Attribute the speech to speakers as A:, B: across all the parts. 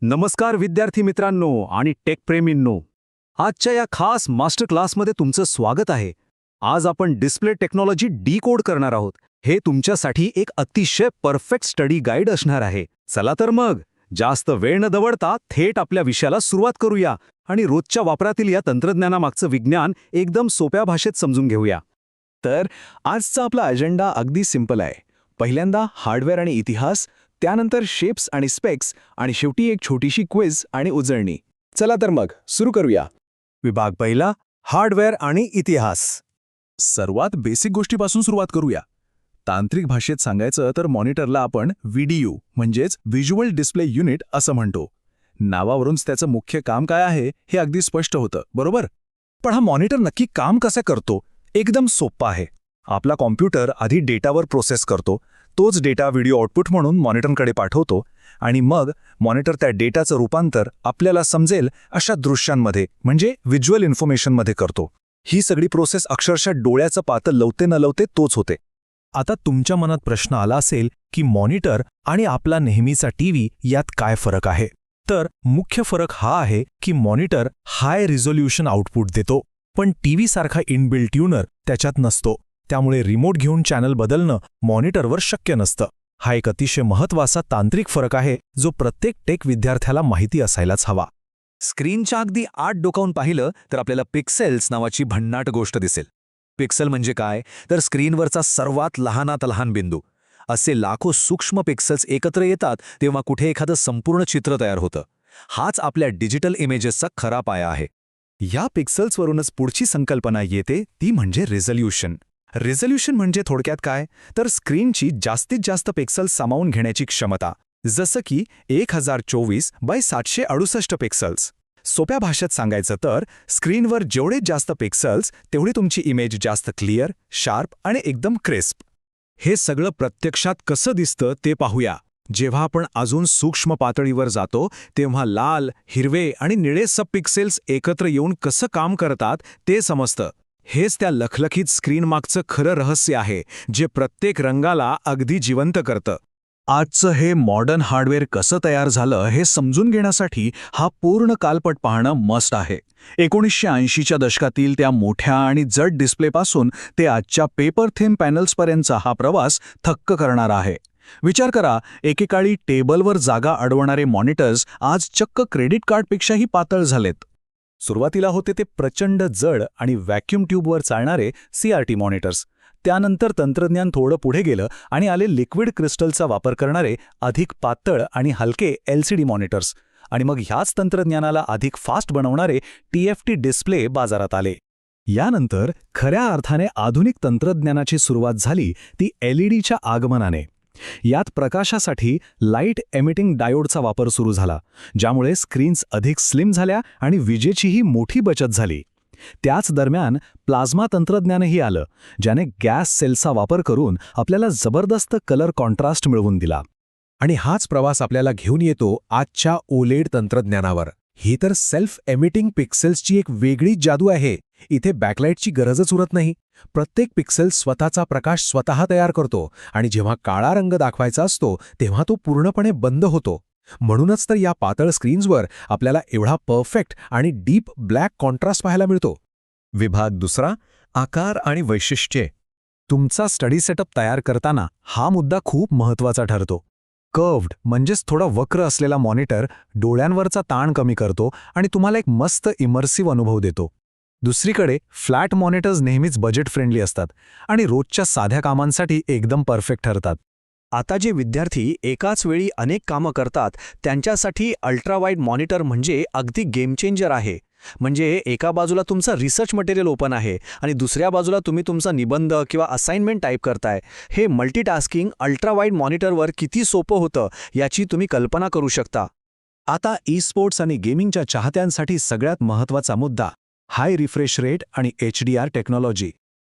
A: नमस्कार विद्यार्थी मित्रांनो आणि टेक प्रेमींनो. आजच्या या खास मास्टर क्लासमध्ये तुमचं स्वागत आहे. आज आपण डिस्प्ले टेक्नॉलॉजी डीकोड करणार आहोत. हे तुमच्यासाठी एक अतिशय परफेक्ट स्टडी गाईड असणार आहे. चला तर मग जास्त वेळ न दवडता थेट आपल्या विषयाला सुरुवात करूया आणि रोजच्या वापरातील या तंत्रज्ञानामागचं विज्ञान एकदम सोप्या भाषेत समजून घेऊया.
B: तर आजचा आपला अजेंडा अगदी सिंपल आहे. पहिल्यांदा हार्डवेअर आणि इतिहास, त्यानंतर शेप्स आणि स्पेक्स आणि शेवटी एक छोटीशी क्विज आणि उजळणी. चला तर मग सुरू करूया.
A: विभाग पहिला, हार्डवेअर आणि इतिहास.
B: सर्वात बेसिक गोष्टीपासून सुरुवात करूया. तांत्रिक भाषेत सांगायचं तर मॉनिटरला आपण व्हीडीयू म्हणजेच व्हिज्युअल डिस्प्ले युनिट असं म्हणतो. नावावरूनच त्याचं मुख्य काम काय आहे हे अगदी स्पष्ट होतं, बरोबर?
A: पण हा मॉनिटर नक्की काम कसं करतो? एकदम सोपं आहे. आपला कॉम्प्युटर आधी डेटावर प्रोसेस करतो, तोच डेटा व्हिडिओ आउटपुट म्हणून मॉनिटरकडे पाठवतो आणि मग मॉनिटर त्या डेटाचं रूपांतर आपल्याला समजेल अशा दृश्यांमध्ये म्हणजे व्हिज्युअल इन्फॉर्मेशनमध्ये करतो. ही सगळी प्रोसेस अक्षरशः डोळ्याचं पातं लवते न लवते तोच होते.
C: आता तुमच्या मनात प्रश्न आला असेल की मॉनिटर आणि आपला नेहमीचा टीव्ही यात काय फरक आहे? तर मुख्य फरक हा आहे की मॉनिटर हाय रिझोल्यूशन आउटपुट देतो, पण टीव्ही सारखा इनबिल्ट ट्यूनर त्याच्यात नसतो. त्यामुळे रिमोट घेऊन चॅनल बदलणं मॉनिटरवर शक्य नसतं. हा एक अतिशय महत्त्वाचा तांत्रिक फरक आहे जो प्रत्येक टेक विद्यार्थ्याला माहिती असायलाच हवा.
A: स्क्रीनच्या अगदी आत डोकावून पाहिलं तर आपल्याला पिक्सेल्स नावाची भन्नाट गोष्ट दिसेल. पिक्सेल म्हणजे काय? तर स्क्रीनवरचा सर्वात लहानात लहान बिंदू. असे लाखो सूक्ष्म पिक्सेल्स एकत्र येतात तेव्हा कुठे एखादं संपूर्ण चित्र तयार होतं. हाच आपल्या डिजिटल इमेजेसचा खरा पाया आहे. या पिक्सेल्सवरूनच पुढची संकल्पना येते, ती म्हणजे रिझोल्यूशन. रिझोल्यूशन म्हणजे थोडक्यात काय? तर स्क्रीनची जास्तीत जास्त पिक्सेल्स सामावून घेण्याची क्षमता. जसं की 1024x768 पिक्सेल्स. सोप्या भाषेत सांगायचं तर स्क्रीनवर जेवढे जास्त पिक्सेल्स तेवढी तुमची इमेज जास्त क्लिअर, शार्प आणि एकदम क्रिस्प. हे सगळं प्रत्यक्षात कसं दिसतं ते पाहूया. जेव्हा आपण अजून सूक्ष्म पातळीवर जातो तेव्हा लाल, हिरवे आणि निळे सब पिक्सेल्स एकत्र येऊन कसं काम करतात ते समजतं. हेच त्या लखलखीत स्क्रीनमागचं खरं रहस्य आहे, जे प्रत्येक रंगाला अगदी जिवंत करतं. आजचं हे मॉडर्न हार्डवेअर कसं तयार झालं हे समजून घेण्यासाठी हा पूर्ण कालपट पाहणं मस्ट आहे. 1980च्या दशकातील त्या मोठ्या आणि जड डिस्प्लेपासून ते आजच्या पेपर थिन पॅनल्सपर्यंतचा हा प्रवास थक्क करणारा आहे. विचार करा, एकेकाळी टेबलवर जागा अडवणारे मॉनिटर्स आज चक्क क्रेडिट कार्डपेक्षाही पातळ झालेत. सुरुवातीला होते ते प्रचंड जड आणि व्हॅक्यूम ट्यूबवर चालणारे CRT मॉनिटर्स. त्यानंतर तंत्रज्ञान थोडं पुढे गेलं आणि आले लिक्विड क्रिस्टलचा वापर करणारे अधिक पातळ आणि हलके LCD मॉनिटर्स. आणि मग ह्याच तंत्रज्ञानाला अधिक फास्ट बनवणारे TFT डिस्प्ले बाजारात आले. यानंतर खऱ्या अर्थाने आधुनिक तंत्रज्ञानाची सुरुवात झाली ती LEDच्या आगमनाने. यात प्रकाशासाठी लाईट एमिटिंग डायोडचा वापर सुरू झाला, ज्यामुळे स्क्रीन्स अधिक स्लिम झाल्या आणि विजेचीही मोठी बचत झाली. त्याच दरम्यान प्लाझ्मा तंत्रज्ञानही आलं, ज्याने गॅस सेल्सचा वापर करून आपल्याला जबरदस्त कलर कॉन्ट्रास्ट मिळवून दिला. आणि हाच प्रवास आपल्याला घेऊन येतो आजच्या OLED तंत्रज्ञानावर. ही तर सेल्फ एमिटिंग पिक्सेल्सची एक वेगळीच जादू आहे. इथे बॅकलाईटची गरजच उरत नाही. प्रत्येक पिक्सेल स्वतःचा प्रकाश स्वतः तयार करतो आणि जेव्हा काळा रंग दाखवायचा असतो तेव्हा तो पूर्णपणे बंद होतो. म्हणूनच तर या पातळ स्क्रीन्सवर आपल्याला एवढा परफेक्ट आणि डीप ब्लॅक कॉन्ट्रास्ट पाहायला मिळतो. विभाग दुसरा, आकार आणि वैशिष्ट्ये. तुमचा स्टडी सेटअप तयार करताना हा मुद्दा खूप महत्त्वाचा ठरतो. कर्व्ड म्हणजेच थोडा वक्र असलेला मॉनिटर डोळ्यांवरचा ताण कमी करतो आणि तुम्हाला एक मस्त इमर्सिव्ह अनुभव देतो. दुसरीकडे फ्लॅट मॉनिटर्स नेहमीच बजेट फ्रेंडली असतात आणि रोजच्या साध्या कामांसाठी एकदम परफेक्ट ठरतात.
D: आता जे विद्यार्थी एकाच वेळी अनेक कामं करतात त्यांच्यासाठी अल्ट्रावाईड मॉनिटर म्हणजे अगदी गेम चेंजर आहे. म्हणजे एका बाजूला तुमचं रिसर्च मटेरियल ओपन आहे आणि दुसऱ्या बाजूला तुम्ही तुमचा निबंध किंवा असाइनमेंट टाईप करताय. हे मल्टीटास्किंग अल्ट्रावाईड मॉनिटरवर किती सोपं होतं याची तुम्ही कल्पना करू शकता.
A: आता ई-स्पोर्ट्स आणि गेमिंगच्या चाहत्यांसाठी सगळ्यात महत्त्वाचा मुद्दा, हाय रिफ्रेश रेट आणि HDR टेक्नॉलॉजी.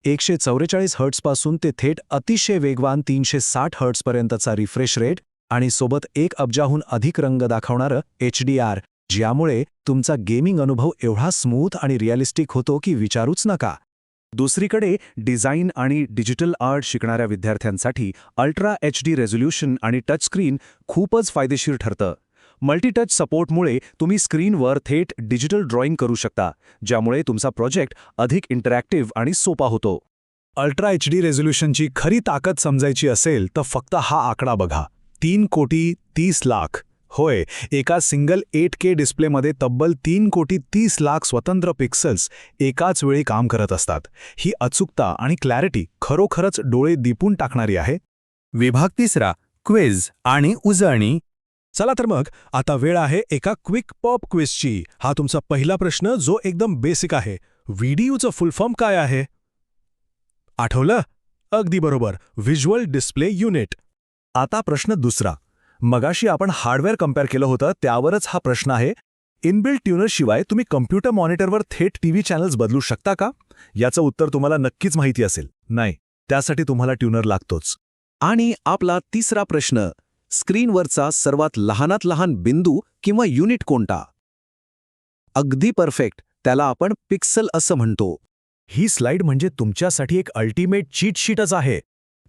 A: 144 हर्ट्झपासून ते थेट अतिशय वेगवान 360 हर्ट्झपर्यंतचा रिफ्रेश रेट आणि सोबत 1 अब्जाहून अधिक रंग दाखवणारं HDR, ज्यामुळे तुमचा गेमिंग अनुभव एवढा स्मूथ आणि रिअलिस्टिक होतो की विचारूच नका. दुसरीकडे डिझाईन आणि डिजिटल आर्ट शिकणाऱ्या विद्यार्थ्यांसाठी अल्ट्रा HD रेझोल्यूशन आणि टचस्क्रीन खूपच फायदेशीर ठरतं. मल्टीटच सपोर्टमुळे तुम्ही स्क्रीनवर थेट डिजिटल ड्रॉइंग करू शकता, ज्यामुळे तुमचा प्रोजेक्ट अधिक इंटरॅक्टिव्ह आणि सोपा होतो.
C: अल्ट्रा HD रेझोल्यूशनची खरी ताकद समजायची असेल तर फक्त हा आकडा बघा, 3,30,00,000. होय, एका सिंगल 8K डिस्प्लेमध्ये तब्बल 3,30,00,000 स्वतंत्र पिक्सेल्स एकाच वेळी काम करत असतात. ही अचूकता आणि क्लॅरिटी खरोखरच डोळे दिपून टाकणारी आहे.
A: विभाग 3, क्विज आणि उजळणी.
C: चला तर मग आता वेळ आहे एका क्विक पॉप क्विजची. हा तुमचा पहिला प्रश्न जो एकदम बेसिक आहे. व्हीडीयूचं फुल फॉर्म काय आहे? आठवलं? अगदी बरोबर, व्हिज्युअल डिस्प्ले युनिट.
A: आता प्रश्न दुसरा. मगाशी आपण हार्डवेअर कम्पेअर केलं होतं, त्यावरच हा प्रश्न आहे. इनबिल्ट ट्यूनरशिवाय तुम्ही कम्प्युटर मॉनिटरवर थेट टीव्ही चॅनल्स बदलू शकता का? याचं उत्तर तुम्हाला नक्कीच माहिती असेल. नाही, त्यासाठी तुम्हाला ट्यूनर लागतोच.
D: आणि आपला तिसरा प्रश्न, स्क्रीनवरचा सर्वात लहानात लहान बिंदू किंवा युनिट कोणता? अगदी परफेक्ट, त्याला आपण पिक्सल असं म्हणतो.
C: ही स्लाइड म्हणजे तुमच्यासाठी एक अल्टिमेट चीट शीटच आहे.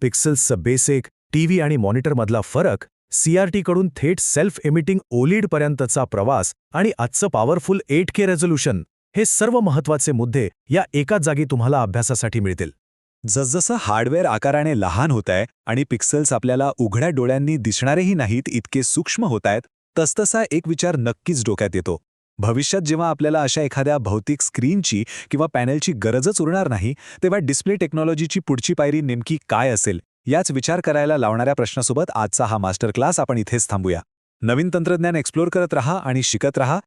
C: पिक्सेल्सचं बेसिक, टीव्ही आणि मॉनिटरमधला फरक, CRT कडून थेट सेल्फ एमिटिंग OLED पर्यंतचा प्रवास आणि आजचं पॉवरफुल 8K रेझोल्यूशन, हे सर्व महत्त्वाचे मुद्दे या एकाच जागी तुम्हाला अभ्यासासाठी मिळतील.
A: जसजसं हार्डवेअर आकाराने लहान होत आहे आणि पिक्सेल्स आपल्याला उघड्या डोळ्यांनी दिसणारेही नाहीत इतके सूक्ष्म होत आहेत, तसतसा एक विचार नक्कीच डोक्यात येतो. भविष्यात जेव्हा आपल्याला अशा एखाद्या भौतिक स्क्रीनची किंवा पॅनेलची गरजच उरणार नाही, तेव्हा डिस्प्ले टेक्नॉलॉजीची पुढची पायरी नेमकी काय असेल, याच विचार करायला लावणाऱ्या प्रश्नासोबत आजचा हा मास्टर क्लास आपण इथेच थांबूया. नवीन तंत्रज्ञान एक्सप्लोर करत रहा आणि शिकत रहा.